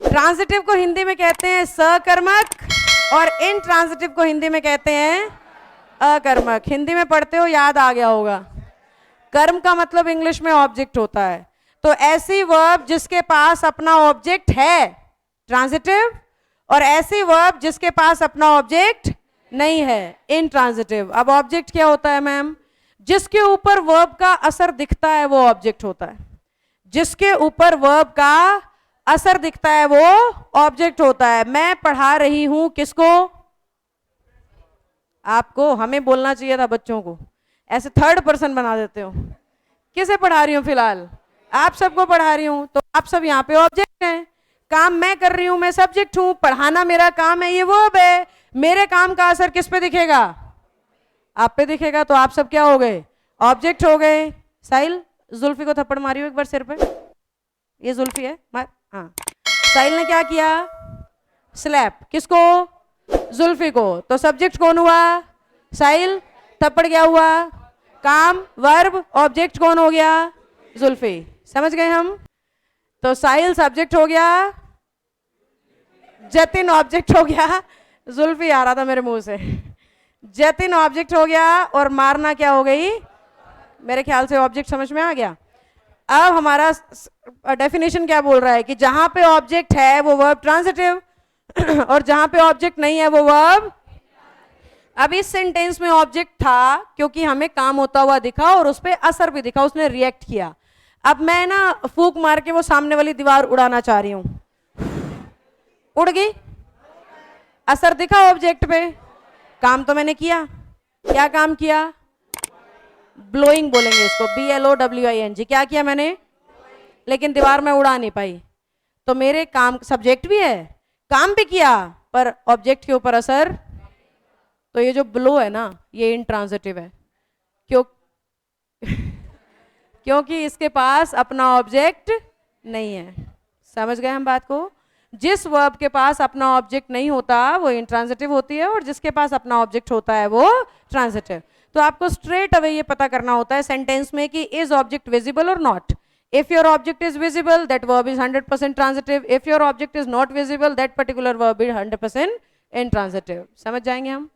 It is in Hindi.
ट्रांजिटिव को हिंदी में कहते हैं सकर्मक और इनट्रांजिटिव को हिंदी में कहते हैं अकर्मक। हिंदी में पढ़ते हो, याद आ गया होगा। कर्म का मतलब इंग्लिश में ऑब्जेक्ट होता है। तो ऐसी वर्ब जिसके पास अपना ऑब्जेक्ट है ट्रांजिटिव, और ऐसी वर्ब जिसके पास अपना ऑब्जेक्ट नहीं है इनट्रांजिटिव। अब ऑब्जेक्ट क्या होता है मैम? जिसके ऊपर वर्ब का असर दिखता है वो ऑब्जेक्ट होता है। जिसके ऊपर वर्ब का असर दिखता है वो ऑब्जेक्ट होता है। मैं पढ़ा रही हूं किसको? आपको। हमें बोलना चाहिए था बच्चों को, ऐसे थर्ड पर्सन बना देते हो। किसे पढ़ा रही हूं? फिलहाल आप सबको पढ़ा रही हूं, तो आप सब यहाँ पे ऑब्जेक्ट हैं। काम मैं कर रही हूं, मैं सब्जेक्ट हूं। पढ़ाना मेरा काम है, ये वर्ब है। मेरे काम का असर किस पे दिखेगा? आप पे दिखेगा। तो आप सब क्या हो गए? ऑब्जेक्ट हो गए। साहिल, जुल्फी को थप्पड़ मारी हो एक बार सिर पे। ये जुल्फी है, मार। हाँ, साहिल ने क्या किया? स्लैप। किसको? जुल्फी को। तो सब्जेक्ट कौन हुआ? साहिल। थप्पड़ क्या हुआ? काम, वर्ब। ऑब्जेक्ट कौन हो गया? जुल्फी। समझ गए हम? तो साहिल सब्जेक्ट हो गया, जतिन ऑब्जेक्ट हो गया। जुल्फी आ रहा था मेरे मुंह से। जतिन ऑब्जेक्ट हो गया और मारना क्या हो गई? मेरे ख्याल से ऑब्जेक्ट समझ में आ गया। अब हमारा डेफिनेशन क्या बोल रहा है कि जहां पे ऑब्जेक्ट है वो वर्ब ट्रांजिटिव और जहां पे ऑब्जेक्ट नहीं है वो वर्ब। अब इस सेंटेंस में ऑब्जेक्ट था क्योंकि हमें काम होता हुआ दिखा और उस पर असर भी दिखा, उसने रिएक्ट किया। अब मैं ना फूंक मार के वो सामने वाली दीवार उड़ाना चाह रही हूं, उड़ गई। असर दिखा ऑब्जेक्ट पे, काम तो मैंने किया। क्या काम किया? ब्लोइंग बोलेंगे इसको, BLOWING। क्या किया मैंने? लेकिन दीवार में उड़ा नहीं पाई। तो मेरे काम, सब्जेक्ट भी है, काम भी किया, पर ऑब्जेक्ट के ऊपर असर। तो ये जो ब्लो है ना, ये इनट्रांजिटिव है। क्यों? क्योंकि इसके पास अपना ऑब्जेक्ट नहीं है। समझ गए हम बात को? जिस वर्ब के पास अपना ऑब्जेक्ट नहीं होता वो इनट्रांजिटिव होती है, और जिसके पास अपना ऑब्जेक्ट होता है वो ट्रांजिटिव। तो आपको स्ट्रेट अवे ये पता करना होता है सेंटेंस में कि इज ऑब्जेक्ट विजिबल और not. If your object is visible, that verb is 100% transitive. If your object is not visible, that particular verb is 100% intransitive. समझ जाएंगे हम?